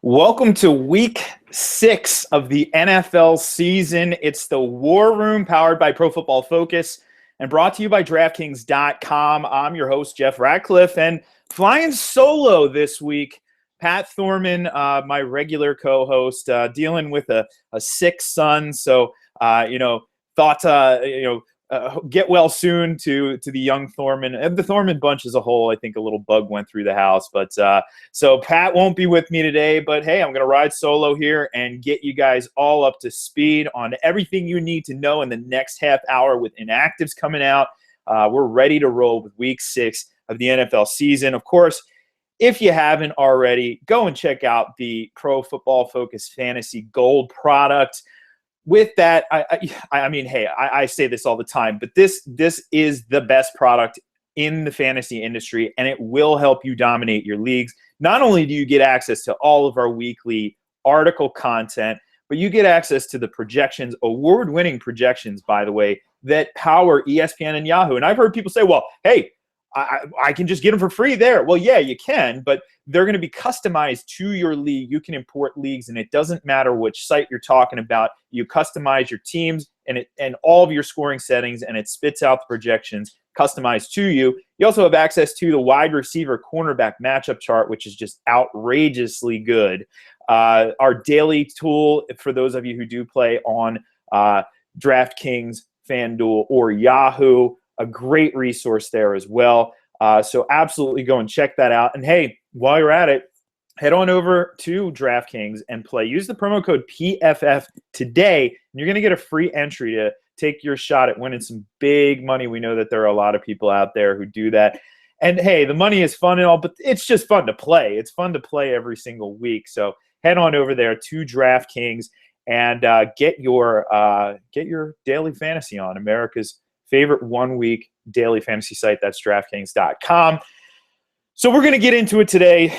Welcome to week 6 of the NFL season. It's the War Room powered by Pro Football Focus and brought to you by DraftKings.com. I'm your host, Jeff Ratcliffe, and flying solo this week, Pat Thorman, my regular co-host, dealing with a sick son. So, thought, get well soon to the young Thorman and the Thorman bunch as a whole. I think a little bug went through the house, but so Pat won't be with me today. But hey, I'm going to ride solo here and get you guys all up to speed on everything you need to know in the next half hour with inactives coming out. We're ready to roll with week 6 of the NFL season. Of course, if you haven't already, go and check out the Pro Football Focus Fantasy Gold product. With that, I say this all the time, but this is the best product in the fantasy industry, and it will help you dominate your leagues. Not only do you get access to all of our weekly article content, but you get access to the projections, award-winning projections, by the way, that power ESPN and Yahoo. And I've heard people say, well, hey, I can just get them for free there. Well, yeah, you can, but they're going to be customized to your league. You can import leagues, and it doesn't matter which site you're talking about. You customize your teams and all of your scoring settings, and it spits out the projections customized to you. You also have access to the wide receiver cornerback matchup chart, which is just outrageously good. Our daily tool, for those of you who do play on DraftKings, FanDuel, or Yahoo, a great resource there as well. So absolutely go and check that out. And hey, while you're at it, head on over to DraftKings and play. Use the promo code PFF today, and you're going to get a free entry to take your shot at winning some big money. We know that there are a lot of people out there who do that. And hey, the money is fun and all, but it's just fun to play. It's fun to play every single week. So head on over there to DraftKings and get your daily fantasy on, America's favorite one-week daily fantasy site. That's DraftKings.com. So we're going to get into it today.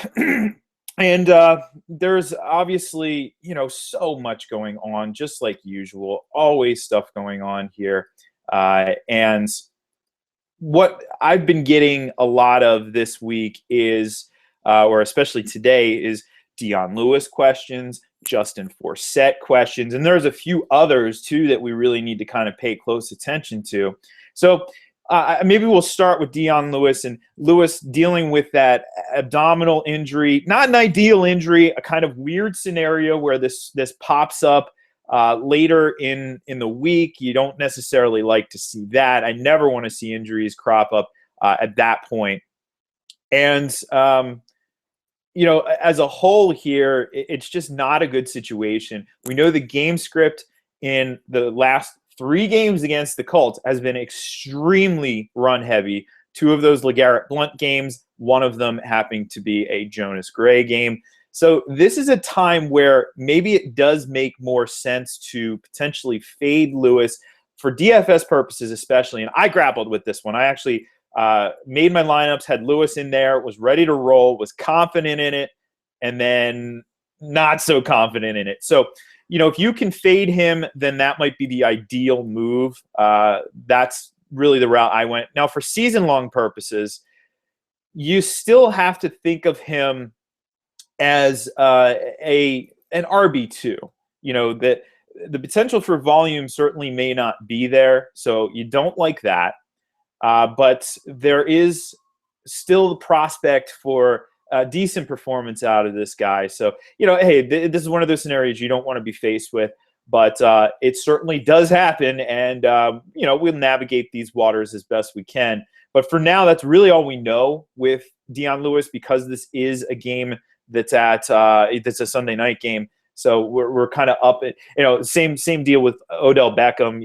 And there's obviously, so much going on, just like usual. Always stuff going on here. And what I've been getting a lot of this week is, or especially today, is Dion Lewis questions, Justin Forsett questions, and there's a few others too that we really need to kind of pay close attention to. So maybe we'll start with Dion Lewis, and Lewis dealing with that abdominal injury, not an ideal injury, a kind of weird scenario where this pops up later in the week. You don't necessarily like to see that. I never want to see injuries crop up at that point. And as a whole here, it's just not a good situation. We know the game script in the last 3 games against the Colts has been extremely run heavy. 2 of those LeGarrette Blount games, one of them happening to be a Jonas Gray game. So this is a time where maybe it does make more sense to potentially fade Lewis for DFS purposes especially. And I grappled with this one. I actually made my lineups, had Lewis in there, was ready to roll, was confident in it, and then not so confident in it. So, if you can fade him, then that might be the ideal move. That's really the route I went. Now, for season-long purposes, you still have to think of him as an RB2. That the potential for volume certainly may not be there, so you don't like that. But there is still the prospect for a decent performance out of this guy. So, hey, this is one of those scenarios you don't want to be faced with, but it certainly does happen. And, we'll navigate these waters as best we can. But for now, that's really all we know with Dion Lewis, because this is a game that's that's a Sunday night game. So we're kind of up at, same deal with Odell Beckham.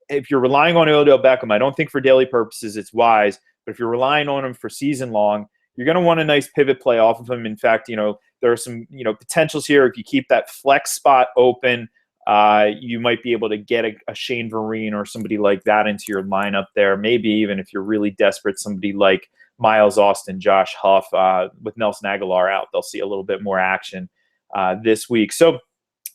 If you're relying on Odell Beckham, I don't think for daily purposes it's wise. But if you're relying on him for season long, you're going to want a nice pivot play off of him. In fact, there are some potentials here. If you keep that flex spot open, you might be able to get a Shane Vereen or somebody like that into your lineup there. Maybe even if you're really desperate, somebody like Miles Austin, Josh Huff, with Nelson Aguilar out, they'll see a little bit more action this week. So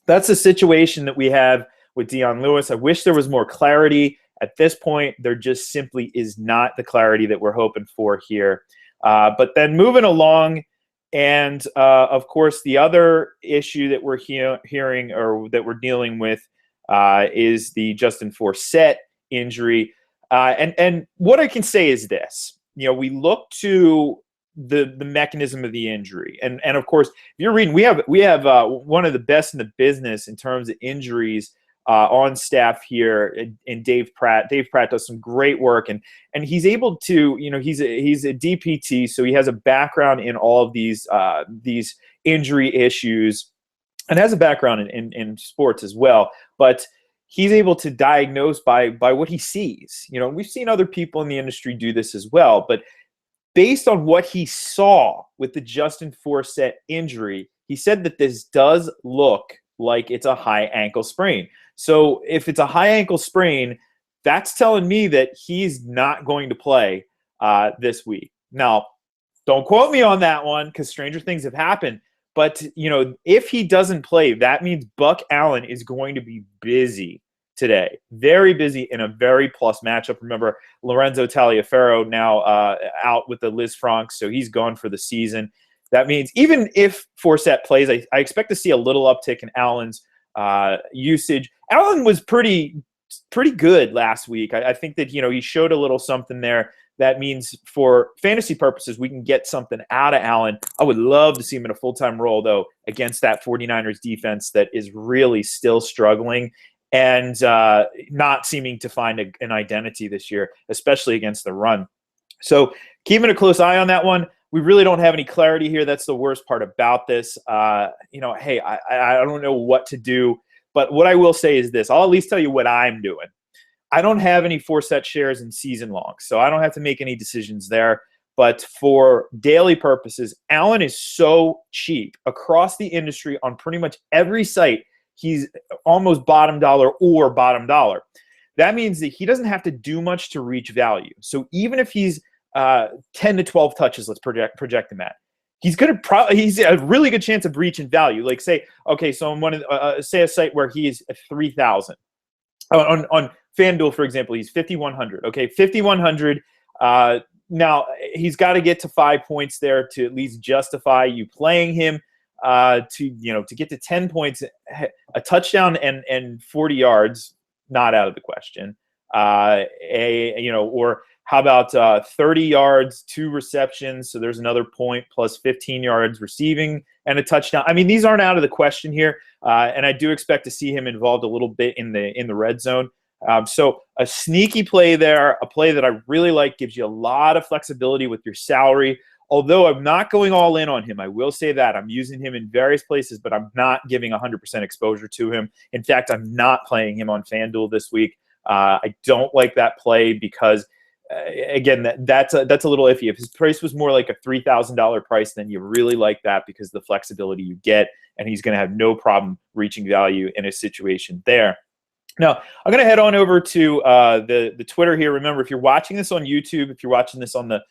that's the situation that we have with Dion Lewis. I wish there was more clarity. At this point, there just simply is not the clarity that we're hoping for here. But then moving along, And of course, the other issue that we're hearing or that we're dealing with is the Justin Forsett injury. And what I can say is this: we look to the mechanism of the injury, and of course, if you're reading, we have one of the best in the business in terms of injuries on staff here in Dave Pratt. Dave Pratt does some great work, and he's able to, he's a DPT, so he has a background in all of these injury issues, and has a background in sports as well. But he's able to diagnose by what he sees. We've seen other people in the industry do this as well, but based on what he saw with the Justin Forsett injury, he said that this does look like it's a high ankle sprain. So if it's a high ankle sprain, that's telling me that he's not going to play this week. Now, don't quote me on that one because stranger things have happened. But, if he doesn't play, that means Buck Allen is going to be busy today. Very busy in a very plus matchup. Remember, Lorenzo Taliaferro now out with the Liz Frank, so he's gone for the season. That means even if Forsett plays, I expect to see a little uptick in Allen's usage. Allen was pretty good last week. I think that, he showed a little something there. That means for fantasy purposes, we can get something out of Allen. I would love to see him in a full-time role, though, against that 49ers defense that is really still struggling and not seeming to find an identity this year, especially against the run. So keeping a close eye on that one. We really don't have any clarity here. That's the worst part about this. Hey, I don't know what to do. But what I will say is this. I'll at least tell you what I'm doing. I don't have any Forsett shares in season long, so I don't have to make any decisions there. But for daily purposes, Allen is so cheap across the industry on pretty much every site. He's almost bottom dollar or bottom dollar. That means that he doesn't have to do much to reach value. So even if he's 10 to 12 touches, let's project him at, he's a really good chance of reaching value. Like say on say a site where he is at 3,000 on FanDuel, for example, he's 5,100. Okay, 5,100. Now he's got to get to 5 points there to at least justify you playing him. To get to 10 points, a touchdown and 40 yards, not out of the question. Or how about 30 yards, 2 receptions? So there's another point plus 15 yards receiving and a touchdown. I mean, these aren't out of the question here, and I do expect to see him involved a little bit in the red zone. So a sneaky play there, a play that I really like, gives you a lot of flexibility with your salary. Although I'm not going all in on him, I will say that. I'm using him in various places, but I'm not giving 100% exposure to him. In fact, I'm not playing him on FanDuel this week. I don't like that play because, again, that's a little iffy. If his price was more like a $3,000 price, then you really like that because of the flexibility you get, and he's going to have no problem reaching value in a situation there. Now, I'm going to head on over to the Twitter here. Remember, if you're watching this on YouTube, if you're watching this on the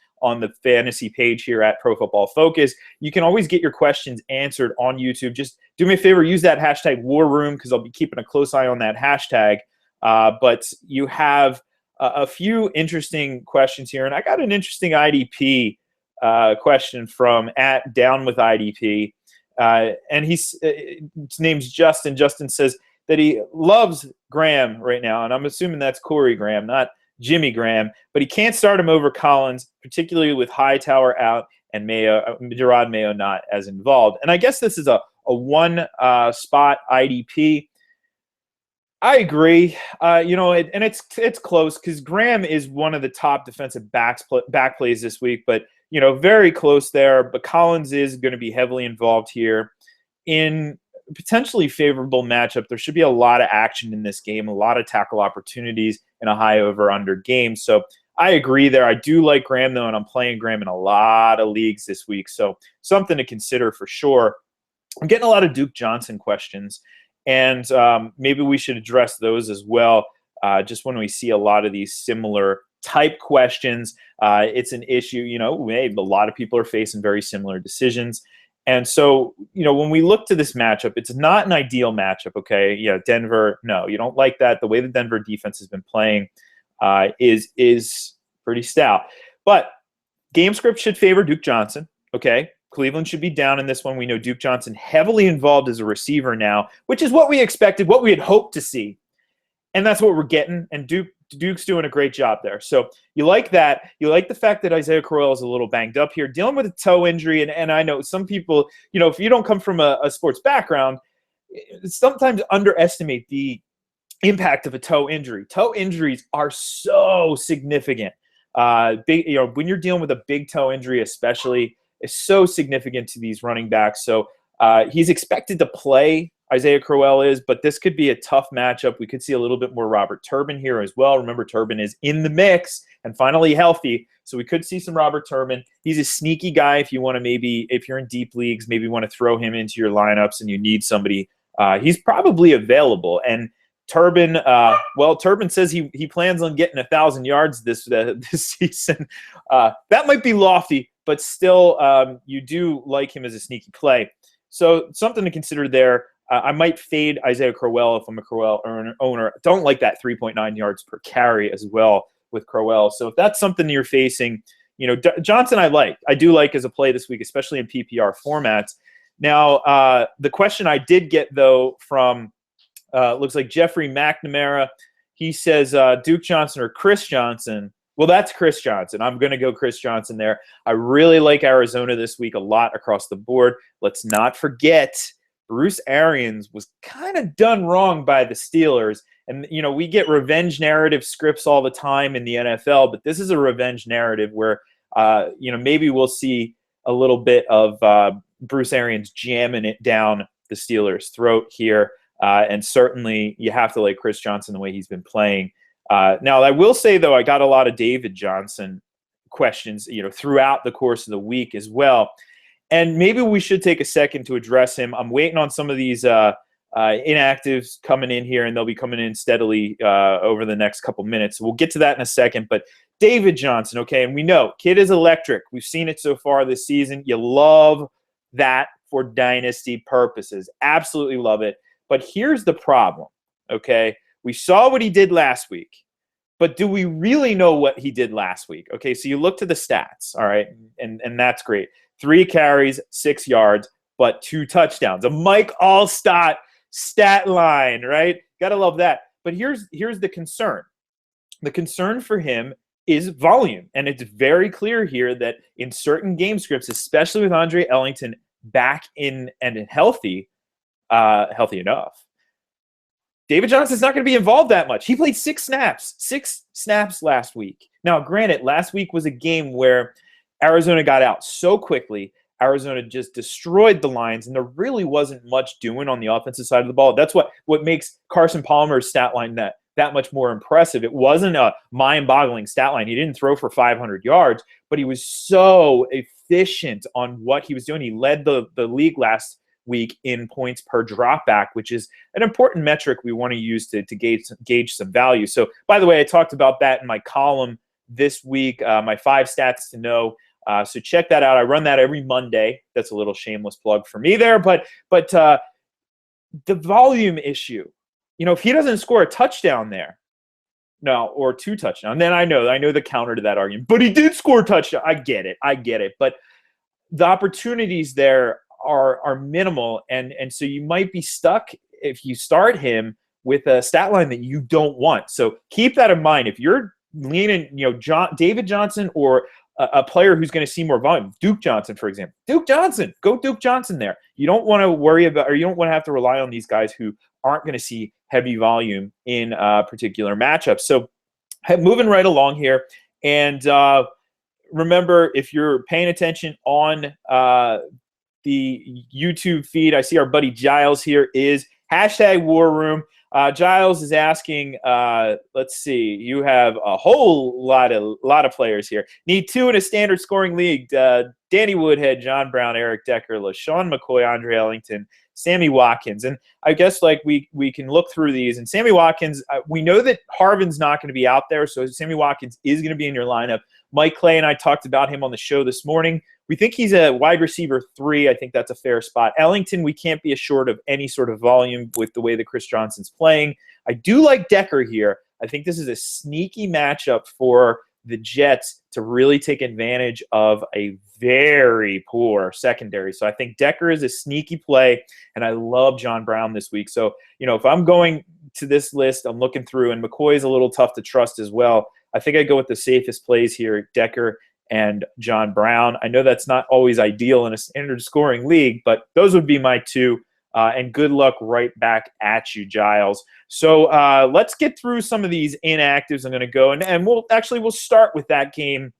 fantasy page here at Pro Football Focus, you can always get your questions answered on YouTube. Just do me a favor, use that hashtag War Room because I'll be keeping a close eye on that hashtag. But you have a few interesting questions here, and I got an interesting IDP question from @DownWithIDP, and his name's Justin. Justin says that he loves Graham right now, and I'm assuming that's Corey Graham, not Jimmy Graham, but he can't start him over Collins, particularly with Hightower out and Jerod Mayo not as involved. And I guess this is a one spot IDP. I agree, and it's close because Graham is one of the top defensive back plays this week, but very close there. But Collins is going to be heavily involved here in potentially favorable matchup. There should be a lot of action in this game, a lot of tackle opportunities in a high over-under game. So I agree there. I do like Graham, though, and I'm playing Graham in a lot of leagues this week. So something to consider for sure. I'm getting a lot of Duke Johnson questions, and maybe we should address those as well. Just when we see a lot of these similar type questions, it's an issue. A lot of people are facing very similar decisions. And so, when we look to this matchup, it's not an ideal matchup, okay? Yeah, Denver, no, you don't like that. The way the Denver defense has been playing is pretty stout. But game script should favor Duke Johnson, okay? Cleveland should be down in this one. We know Duke Johnson heavily involved as a receiver now, which is what we expected, what we had hoped to see. And that's what we're getting. And Duke's doing a great job there. So you like that. You like the fact that Isaiah Crowell is a little banged up here, dealing with a toe injury. And I know some people, if you don't come from a sports background, sometimes underestimate the impact of a toe injury. Toe injuries are so significant. When you're dealing with a big toe injury, especially, is so significant to these running backs. So he's expected to play, Isaiah Crowell is, but this could be a tough matchup. We could see a little bit more Robert Turbin here as well. Remember, Turbin is in the mix and finally healthy, so we could see some Robert Turbin. He's a sneaky guy if you want to if you're in deep leagues, maybe want to throw him into your lineups and you need somebody. He's probably available. And Turbin, Turbin says he plans on getting 1,000 yards this season. That might be lofty, but still, you do like him as a sneaky play. So something to consider there. I might fade Isaiah Crowell if I'm a Crowell owner. Don't like that 3.9 yards per carry as well with Crowell. So if that's something you're facing, Johnson I do like as a play this week, especially in PPR formats. Now, the question I did get, though, from looks like Jeffrey McNamara, he says Duke Johnson or Chris Johnson. Well, that's Chris Johnson. I'm going to go Chris Johnson there. I really like Arizona this week a lot across the board. Let's not forget Bruce Arians was kind of done wrong by the Steelers. And, we get revenge narrative scripts all the time in the NFL, but this is a revenge narrative where, maybe we'll see a little bit of Bruce Arians jamming it down the Steelers' throat here. And certainly you have to like Chris Johnson the way he's been playing. Now, I will say, though, I got a lot of David Johnson questions, throughout the course of the week as well. And maybe we should take a second to address him. I'm waiting on some of these inactives coming in here, and they'll be coming in steadily over the next couple minutes. We'll get to that in a second. But David Johnson, okay, and we know kid is electric. We've seen it so far this season. You love that for dynasty purposes. Absolutely love it. But here's the problem, okay? We saw what he did last week, but do we really know what he did last week? Okay, so you look to the stats, all right, and that's great. 3 carries, 6 yards, but 2 touchdowns. A Mike Allstott stat line, right? Gotta love that. But here's the concern. The concern for him is volume, and it's very clear here that in certain game scripts, especially with Andre Ellington back in and healthy enough, David Johnson's not going to be involved that much. He played 6 snaps last week. Now, granted, last week was a game where Arizona got out so quickly. Arizona just destroyed the Lions, and there really wasn't much doing on the offensive side of the ball. That's what makes Carson Palmer's stat line that much more impressive. It wasn't a mind-boggling stat line. He didn't throw for 500 yards, but he was so efficient on what he was doing. He led the league last week in points per dropback, which is an important metric we want to use to gauge some value. So, by the way, I talked about that in my column this week, my 5 stats to know. So check that out. I run that every Monday. That's a little shameless plug for me there. But the volume issue, if he doesn't score a touchdown there, or 2 touchdowns, then I know the counter to that argument. But he did score a touchdown. I get it. But the opportunities there are minimal, and so you might be stuck if you start him with a stat line that you don't want. So keep that in mind. If you're leaning, David Johnson or a player who's going to see more volume, Duke Johnson, for example. Duke Johnson, go Duke Johnson there. You don't want to worry about, or you don't want to have to rely on these guys who aren't going to see heavy volume in particular matchups. So moving right along here, and remember, if you're paying attention on the YouTube feed, I see our buddy Giles here is #WarRoom. Giles is asking, let's see, you have a whole lot of players here. Need 2 in a standard scoring league. Danny Woodhead, John Brown, Eric Decker, LaShawn McCoy, Andre Ellington, Sammy Watkins. And I guess we can look through these. And Sammy Watkins, we know that Harvin's not going to be out there, so Sammy Watkins is going to be in your lineup. Mike Clay and I talked about him on the show this morning. We think he's a wide receiver 3. I think that's a fair spot. Ellington, we can't be assured of any sort of volume with the way that Chris Johnson's playing. I do like Decker here. I think this is a sneaky matchup for the Jets to really take advantage of a very poor secondary. So I think Decker is a sneaky play, and I love John Brown this week. So, if I'm going to this list, I'm looking through, and McCoy is a little tough to trust as well. I think I go with the safest plays here, Decker and John Brown. I know that's not always ideal in a standard scoring league, but those would be my two. And good luck right back at you, Giles. So let's get through some of these inactives. I'm going to go, and we'll start with that game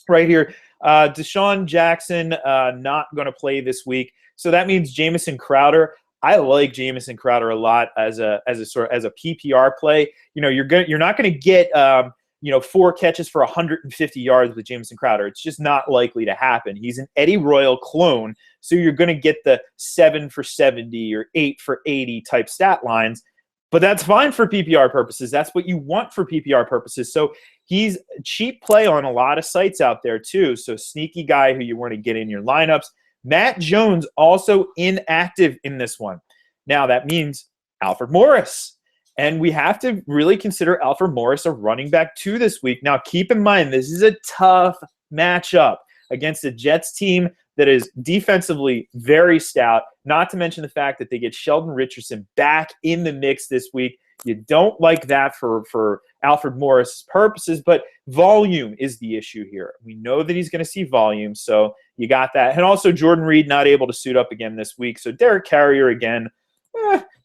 right here. Deshaun Jackson not going to play this week, so that means Jamison Crowder. I like Jamison Crowder a lot as a PPR play. You're not going to get 4 catches for 150 yards with Jamison Crowder. It's just not likely to happen. He's an Eddie Royal clone, so you're going to get the 7 for 70 or 8 for 80 type stat lines. But that's fine for PPR purposes. That's what you want for PPR purposes. So he's a cheap play on a lot of sites out there too. So sneaky guy who you want to get in your lineups. Matt Jones also inactive in this one. Now that means Alfred Morris. And we have to really consider Alfred Morris a running back 2 this week. Now, keep in mind, this is a tough matchup against a Jets team that is defensively very stout, not to mention the fact that they get Sheldon Richardson back in the mix this week. You don't like that for Alfred Morris' purposes, but volume is the issue here. We know that he's going to see volume, so you got that. And also Jordan Reed not able to suit up again this week. So Derek Carrier again.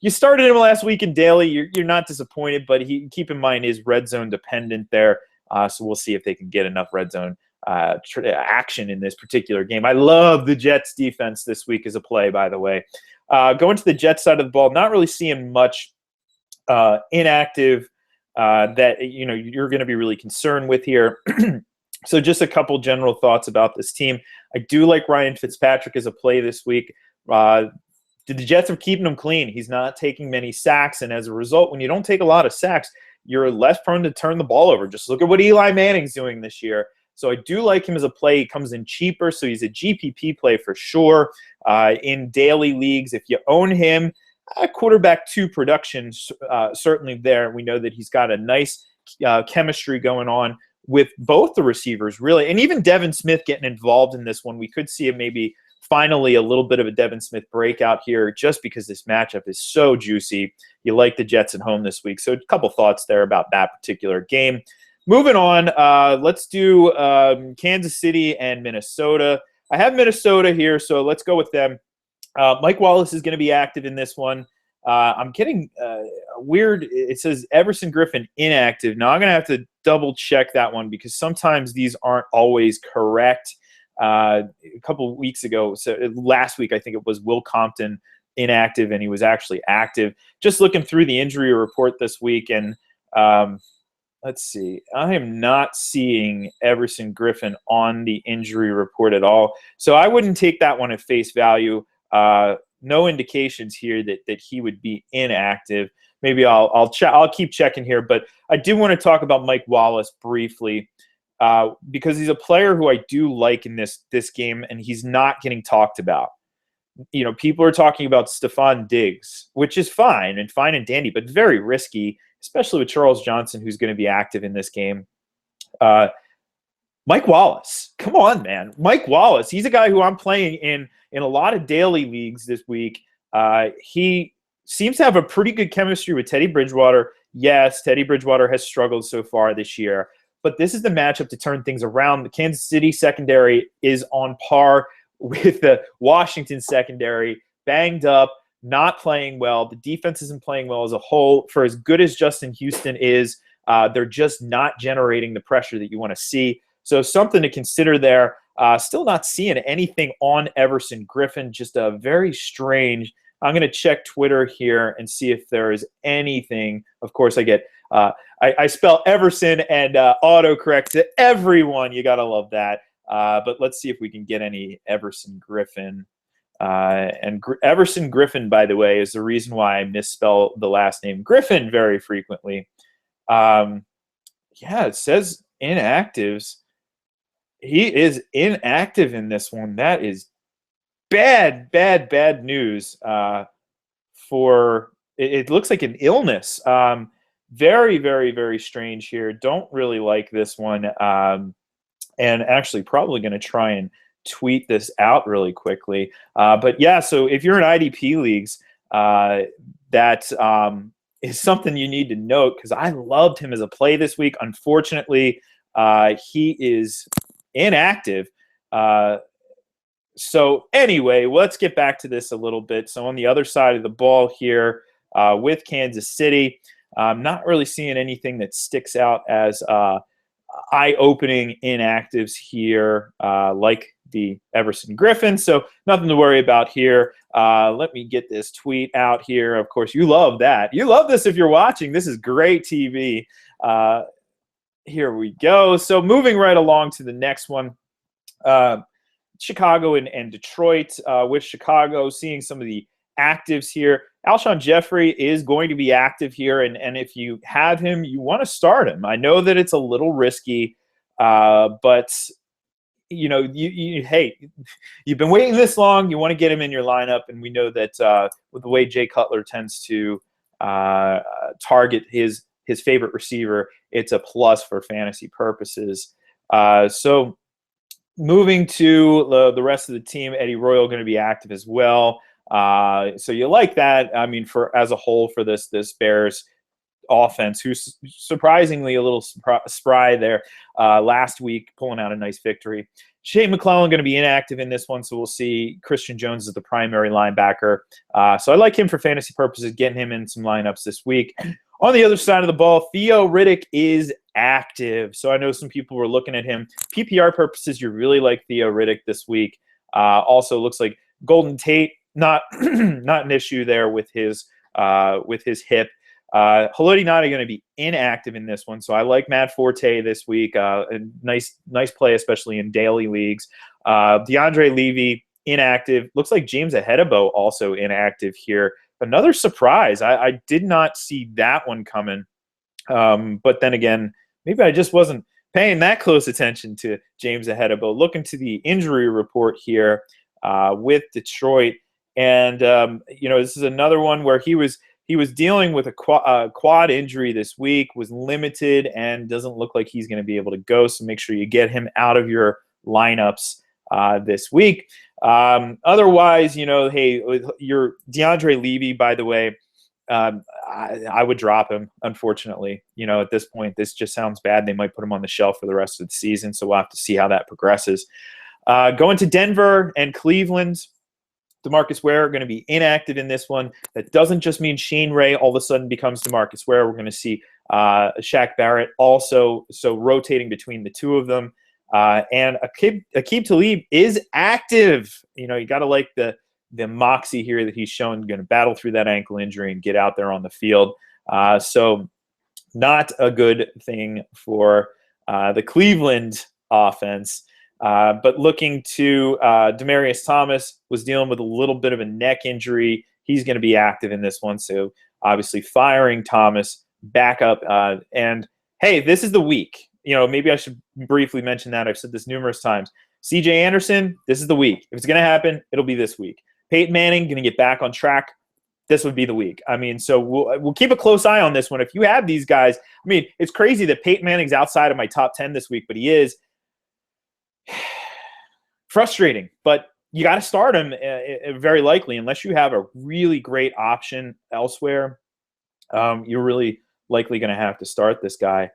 You started him last week in daily. You're not disappointed, but keep in mind is red zone dependent there. So we'll see if they can get enough red zone action in this particular game. I love the Jets defense this week as a play, by the way. Going to the Jets side of the ball, not really seeing much inactive that you're going to be really concerned with here. So just a couple general thoughts about this team. I do like Ryan Fitzpatrick as a play this week. The Jets are keeping him clean. He's not taking many sacks, and as a result, when you don't take a lot of sacks, you're less prone to turn the ball over. Just look at what Eli Manning's doing this year. So I do like him as a play. He comes in cheaper, so he's a GPP play for sure. In daily leagues, if you own him, quarterback 2 production certainly there. We know that he's got a nice chemistry going on with both the receivers, really. And even Devin Smith getting involved in this one. We could see him maybe finally a little bit of a Devin Smith breakout here just because this matchup is so juicy. You like the Jets at home this week. So a couple thoughts there about that particular game. Moving on, let's do Kansas City and Minnesota. I have Minnesota here, so let's go with them. Mike Wallace is going to be active in this one. I'm getting weird. It says Everson Griffin inactive. Now I'm going to have to double check that one because sometimes these aren't always correct. A couple of weeks ago, so last week, I think it was Will Compton inactive, and he was actually active. Just looking through the injury report this week, and let's see. I am not seeing Everson Griffin on the injury report at all, so I wouldn't take that one at face value. No indications here that he would be inactive. Maybe I'll keep checking here, but I do want to talk about Mike Wallace briefly. Because he's a player who I do like in this game, and he's not getting talked about. People are talking about Stephon Diggs, which is fine and dandy, but very risky, especially with Charles Johnson, who's going to be active in this game. Mike Wallace, come on, man. Mike Wallace, he's a guy who I'm playing in a lot of daily leagues this week. He seems to have a pretty good chemistry with Teddy Bridgewater. Yes, Teddy Bridgewater has struggled so far this year, but this is the matchup to turn things around. The Kansas City secondary is on par with the Washington secondary, banged up, not playing well. The defense isn't playing well as a whole. For as good as Justin Houston is, they're just not generating the pressure that you want to see. So something to consider there. Still not seeing anything on Everson Griffin, just a very strange. I'm going to check Twitter here and see if there is anything. Of course, I get I spell Everson and autocorrect to everyone. You got to love that. But let's see if we can get any Everson Griffin. Everson Griffin, by the way, is the reason why I misspell the last name Griffin very frequently. It says inactives. He is inactive in this one. That is bad news for it looks like an illness. very, very, very strange here. Don't really like this one. And actually probably going to try and tweet this out really quickly. But yeah, so if you're in IDP leagues, that is something you need to note, because I loved him as a play this week. Unfortunately, he is inactive. So anyway, let's get back to this a little bit. So on the other side of the ball here with Kansas City, I'm not really seeing anything that sticks out as eye-opening inactives here, like the Everson Griffin. So nothing to worry about here. Let me get this tweet out here. Of course, you love that. You love this if you're watching. This is great TV. Here we go. So moving right along to the next one. Chicago and Detroit, with Chicago seeing some of the actives here. Alshon Jeffrey is going to be active here, and if you have him, you want to start him. I know that it's a little risky, but hey, you've been waiting this long. You want to get him in your lineup, and we know that with the way Jay Cutler tends to target his favorite receiver, it's a plus for fantasy purposes. So moving to the rest of the team, Eddie Royal going to be active as well. So you like that. I mean, for as a whole for this Bears offense, who's surprisingly a little spry there last week, pulling out a nice victory. Shane McClellan going to be inactive in this one, so we'll see Christian Jones as the primary linebacker. So I like him for fantasy purposes, getting him in some lineups this week. On the other side of the ball, Theo Riddick is active. So I know some people were looking at him. PPR purposes, you really like Theo Riddick this week. Also looks like Golden Tate, not an issue there with his hip. Haloti Ngata going to be inactive in this one, so I like Matt Forte this week. A nice play, especially in daily leagues. DeAndre Levy inactive. Looks like James Ahedebo also inactive here. Another surprise. I did not see that one coming. But then again, maybe I just wasn't paying that close attention to James Ahedebo. Looking to the injury report here with Detroit, and this is another one where he was dealing with a quad injury this week, was limited, and doesn't look like he's going to be able to go. So make sure you get him out of your lineups this week. Otherwise, hey, your DeAndre Levy, by the way, I would drop him, unfortunately. At this point, this just sounds bad. They might put him on the shelf for the rest of the season, so we'll have to see how that progresses. Going to Denver and Cleveland, DeMarcus Ware are going to be inactive in this one. That doesn't just mean Shane Ray all of a sudden becomes DeMarcus Ware. We're going to see Shaq Barrett also, so rotating between the two of them. And Aqib Talib is active. You got to like the moxie here that he's shown, going to battle through that ankle injury and get out there on the field. So not a good thing for the Cleveland offense. But looking to Demaryius Thomas, was dealing with a little bit of a neck injury. He's going to be active in this one. So obviously firing Thomas back up. And hey, this is the week. Maybe I should briefly mention that. I've said this numerous times. CJ Anderson, this is the week. If it's going to happen, it'll be this week. Peyton Manning going to get back on track. This would be the week. I mean, so we'll keep a close eye on this one. If you have these guys, I mean, it's crazy that Peyton Manning's outside of my top 10 this week, but he is. Frustrating, but you got to start him very likely, unless you have a really great option elsewhere. You're really likely going to have to start this guy.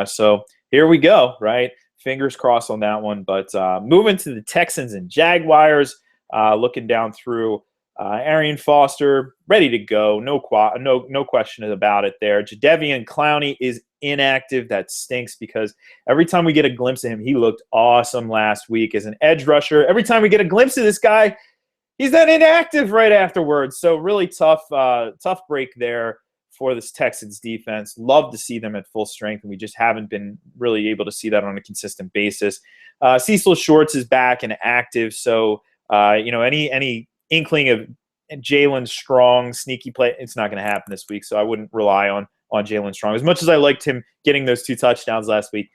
So here we go, right? Fingers crossed on that one. But moving to the Texans and Jaguars, looking down through Arian Foster, ready to go. No question about it there. Jadeveon Clowney is inactive. That stinks, because every time we get a glimpse of him, he looked awesome last week as an edge rusher. Every time we get a glimpse of this guy, he's then inactive right afterwards. So really tough break there for this Texans defense. Love to see them at full strength, and we just haven't been really able to see that on a consistent basis. Cecil Shorts is back and active, so any inkling of Jalen Strong sneaky play, it's not going to happen this week. So I wouldn't rely on Jalen Strong. As much as I liked him getting those 2 touchdowns last week,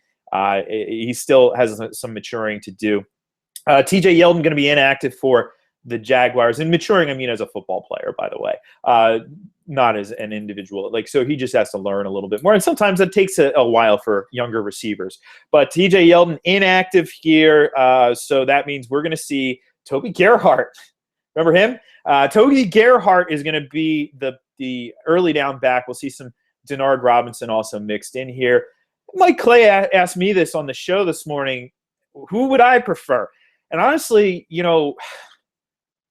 he still has some maturing to do. TJ Yeldon going to be inactive for the Jaguars, and maturing, I mean, as a football player, by the way, not as an individual. Like, so he just has to learn a little bit more. And sometimes it takes a while for younger receivers. But TJ Yeldon inactive here. So that means we're going to see Toby Gerhart. Remember him? Toby Gerhart is going to be the early down back. We'll see some Denard Robinson also mixed in here. Mike Clay asked me this on the show this morning. Who would I prefer? And honestly,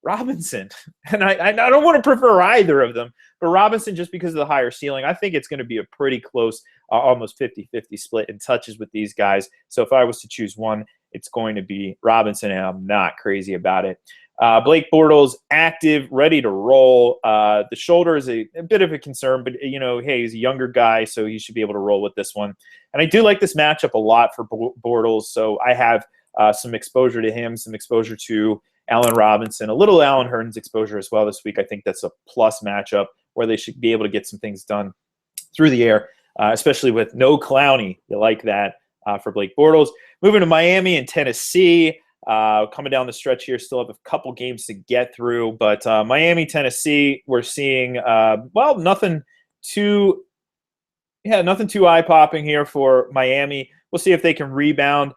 Robinson. And I don't want to prefer either of them, but Robinson, just because of the higher ceiling, I think it's going to be a pretty close, almost 50-50 split in touches with these guys. So if I was to choose one, it's going to be Robinson, and I'm not crazy about it. Blake Bortles, active, ready to roll. The shoulder is a bit of a concern, but, hey, he's a younger guy, so he should be able to roll with this one. And I do like this matchup a lot for Bortles, so I have some exposure to him, some exposure to Allen Robinson, a little Allen Hurns exposure as well this week. I think that's a plus matchup where they should be able to get some things done through the air, especially with no Clowney. You like that for Blake Bortles. Moving to Miami and Tennessee. Coming down the stretch here, still have a couple games to get through, but Miami, Tennessee, we're seeing nothing too eye-popping here for Miami. We'll see if they can rebound.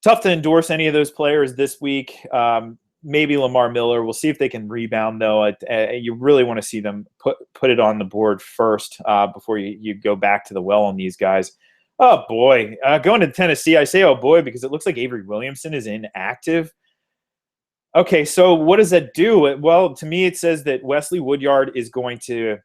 Tough to endorse any of those players this week. Maybe Lamar Miller. We'll see if they can rebound, though. You really want to see them put it on the board first before you go back to the well on these guys. Oh, boy. Going to Tennessee, I say, oh, boy, because it looks like Avery Williamson is inactive. Okay, so what does that do? Well, to me, it says that Wesley Woodyard is going to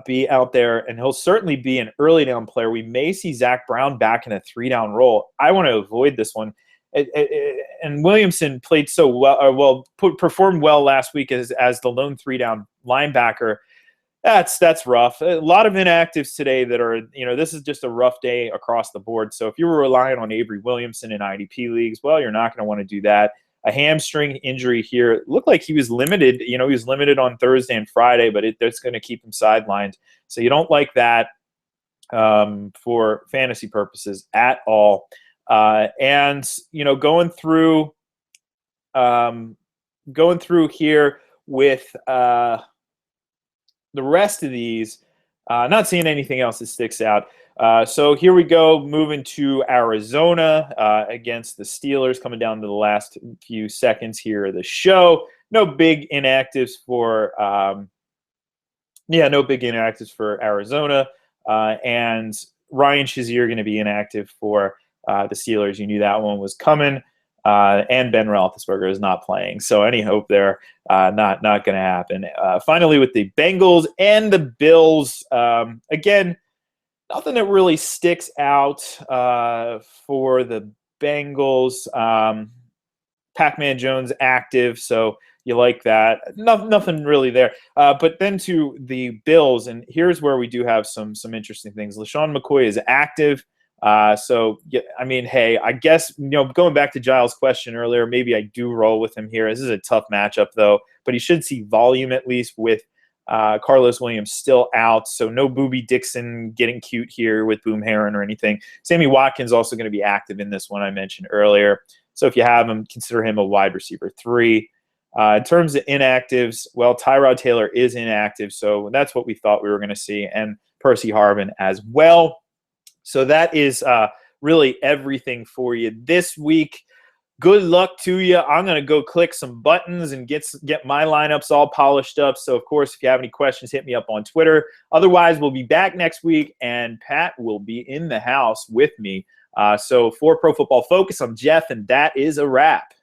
be out there, and he'll certainly be an early down player. We may see Zach Brown back in a 3-down role. I want to avoid this one. And Williamson played so well, performed well last week as the lone 3-down linebacker. That's rough. A lot of inactives today that are, this is just a rough day across the board. So if you were relying on Avery Williamson in IDP leagues, well, you're not going to want to do that. A hamstring injury here. It looked like he was limited. He was limited on Thursday and Friday, but that's going to keep him sidelined. So you don't like that for fantasy purposes at all. And going through here with the rest of these, not seeing anything else that sticks out. So here we go, moving to Arizona against the Steelers, coming down to the last few seconds here of the show. No big inactives for Arizona. And Ryan Shazier going to be inactive for the Steelers. You knew that one was coming. And Ben Roethlisberger is not playing. So any hope there, not going to happen. Finally, with the Bengals and the Bills, again, nothing that really sticks out for the Bengals. Pac-Man Jones active, so you like that. Nothing really there. But then to the Bills, and here's where we do have some interesting things. LaShawn McCoy is active. So, yeah, I mean, hey, I guess, going back to Giles' question earlier, maybe I do roll with him here. This is a tough matchup, though, but he should see volume at least with Carlos Williams still out. So no Boobie Dixon getting cute here with Boom Herron or anything. Sammy Watkins also going to be active in this one I mentioned earlier. So if you have him, consider him a wide receiver 3. In terms of inactives, well, Tyrod Taylor is inactive. So that's what we thought we were going to see. And Percy Harvin as well. So that is really everything for you this week. Good luck to you. I'm going to go click some buttons and get my lineups all polished up. So, of course, if you have any questions, hit me up on Twitter. Otherwise, we'll be back next week, and Pat will be in the house with me. So for Pro Football Focus, I'm Jeff, and that is a wrap.